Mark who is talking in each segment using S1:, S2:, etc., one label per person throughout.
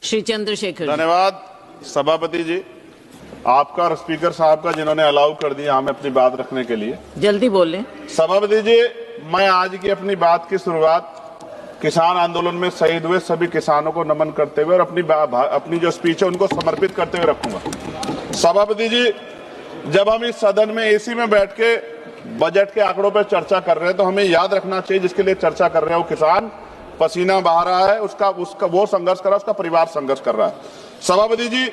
S1: श्री चंद्रशेखर।
S2: धन्यवाद सभापति जी, आपका और स्पीकर साहब का जिन्होंने अलाउ कर दिया हमें अपनी बात रखने के लिए।
S1: जल्दी बोलें।
S2: सभापति जी, मैं आज की अपनी बात की शुरुआत किसान आंदोलन में शहीद हुए सभी किसानों को नमन करते हुए और अपनी जो स्पीच है उनको समर्पित करते हुए रखूंगा। सभापति जी, जब हम इस सदन में एसी में बैठ के बजट के आंकड़ों पर चर्चा कर रहे हैं तो हमें याद रखना चाहिए जिसके लिए चर्चा कर रहे हैं वो किसान पसीना बहा रहा है, उसका वो संघर्ष कर रहा है, उसका परिवार संघर्ष कर रहा है। सभापति जी,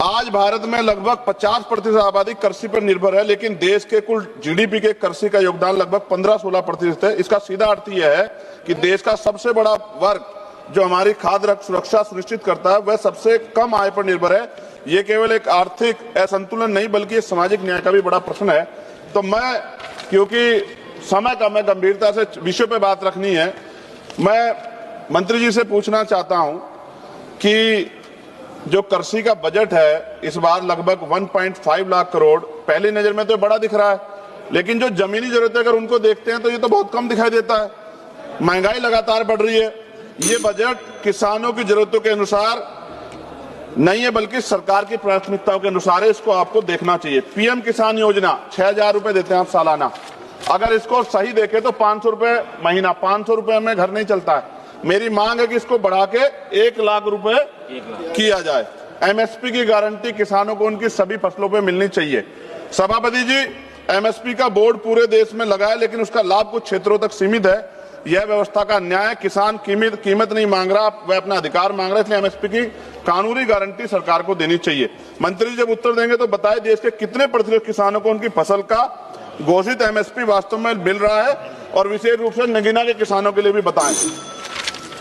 S2: आज भारत में लगभग 50% आबादी कृषि पर निर्भर है, लेकिन देश के कुल जीडीपी के कृषि का योगदान लगभग 15-16% है। इसका सीधा अर्थ यह है कि देश का सबसे बड़ा वर्ग जो हमारी खाद्य सुरक्षा सुनिश्चित करता है वह सबसे कम आय पर निर्भर है। ये केवल एक आर्थिक असंतुलन नहीं बल्कि सामाजिक न्याय का भी बड़ा प्रश्न है। तो मैं, क्योंकि समय का मैं गंभीरता से विषय पे बात रखनी है, मैं मंत्री जी से पूछना चाहता हूं कि जो कृषि का बजट है इस बार लगभग 1.5 लाख करोड़, पहली नजर में तो बड़ा दिख रहा है, लेकिन जो जमीनी जरूरतें अगर उनको देखते हैं तो ये तो बहुत कम दिखाई देता है। महंगाई लगातार बढ़ रही है। ये बजट किसानों की जरूरतों के अनुसार नहीं है बल्कि सरकार की प्राथमिकताओं के अनुसार है। इसको आपको देखना चाहिए। पीएम किसान योजना 6,000 रुपए देते हैं आप सालाना। अगर इसको सही देखे तो 500 रुपए महीना, 500 रुपए में घर नहीं चलता है। मेरी मांग है कि इसको बढ़ा के 1 लाख रुपए किया जाए। एमएसपी की गारंटी किसानों को उनकी सभी फसलों पे मिलनी चाहिए। सभापति जी, एमएसपी का बोर्ड पूरे देश में लगा है लेकिन उसका लाभ कुछ क्षेत्रों तक सीमित है। यह व्यवस्था का अन्याय। किसान कीमत नहीं मांग रहा, वह अपना अधिकार मांग रहा है, इसलिए एमएसपी की कानूनी गारंटी सरकार को देनी चाहिए। मंत्री जब उत्तर देंगे तो बताएं देश के कितने प्रतिशत किसानों को उनकी फसल का घोषित एमएसपी वास्तव में मिल रहा है, और विशेष रूप से नगीना के किसानों के लिए भी बताएं।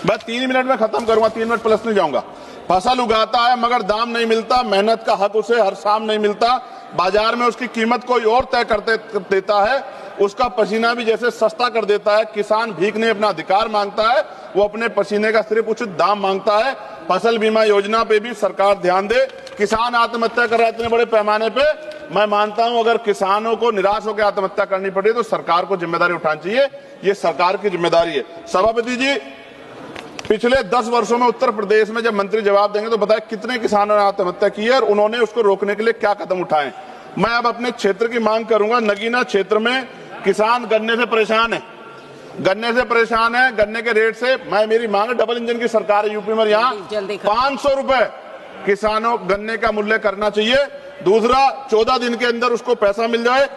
S2: मैं 3 मिनट में खत्म करूंगा, 3 मिनट प्लस नहीं जाऊंगा। फसल उगाता है मगर दाम नहीं मिलता, मेहनत का हक उसे हर शाम नहीं मिलता, बाजार में उसकी कीमत कोई और तय करते देता है, उसका पसीना भी जैसे सस्ता कर देता है। किसान भीख नहीं अपना अधिकार मांगता है, वो अपने पसीने का सिर्फ उचित दाम मांगता है। फसल बीमा योजना पे भी सरकार ध्यान दे। किसान आत्महत्या कर रहा है इतने बड़े पैमाने पे। मैं मानता हूं अगर किसानों को निराश होकर आत्महत्या करनी पड़े तो सरकार को जिम्मेदारी उठानी चाहिए। ये सरकार की जिम्मेदारी है। सभापति जी, पिछले 10 वर्षों में उत्तर प्रदेश में जब मंत्री जवाब देंगे तो बताएं कितने किसानों ने आत्महत्या की है और उन्होंने उसको रोकने के लिए क्या कदम उठाए। मैं अब अपने क्षेत्र की मांग करूंगा। नगीना क्षेत्र में किसान गन्ने से परेशान है, गन्ने के रेट से। मेरी मांग है डबल इंजन की सरकार है यूपी में, यहाँ 500 रुपए किसानों गन्ने का मूल्य करना चाहिए। दूसरा, 14 दिन के अंदर उसको पैसा मिल जाए।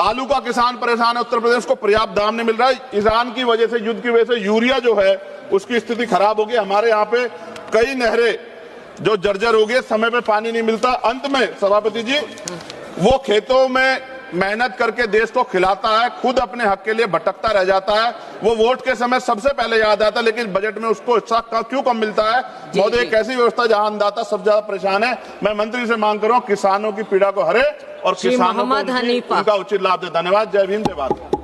S2: आलू का किसान परेशान है उत्तर प्रदेश को पर्याप्त दाम नहीं मिल रहा है। ईरान की वजह से, युद्ध की वजह से यूरिया जो है उसकी स्थिति खराब हो गई। हमारे यहाँ पे कई नहरें जो जर्जर हो गई, समय पे पानी नहीं मिलता। अंत में सभापति जी, वो खेतों में मेहनत करके देश को खिलाता है, खुद अपने हक के लिए भटकता रह जाता है। वो वोट के समय सबसे पहले याद आता है लेकिन बजट में उसको हिस्सा क्यों कम मिलता है। महोदय, एक ऐसी व्यवस्था जहां अन्नदाता सब ज्यादा परेशान है। मैं मंत्री से मांग कर रहा हूं किसानों की पीड़ा को हरे और किसानों को उनका उचित लाभ दे। धन्यवाद। जय भीम, जय भारत।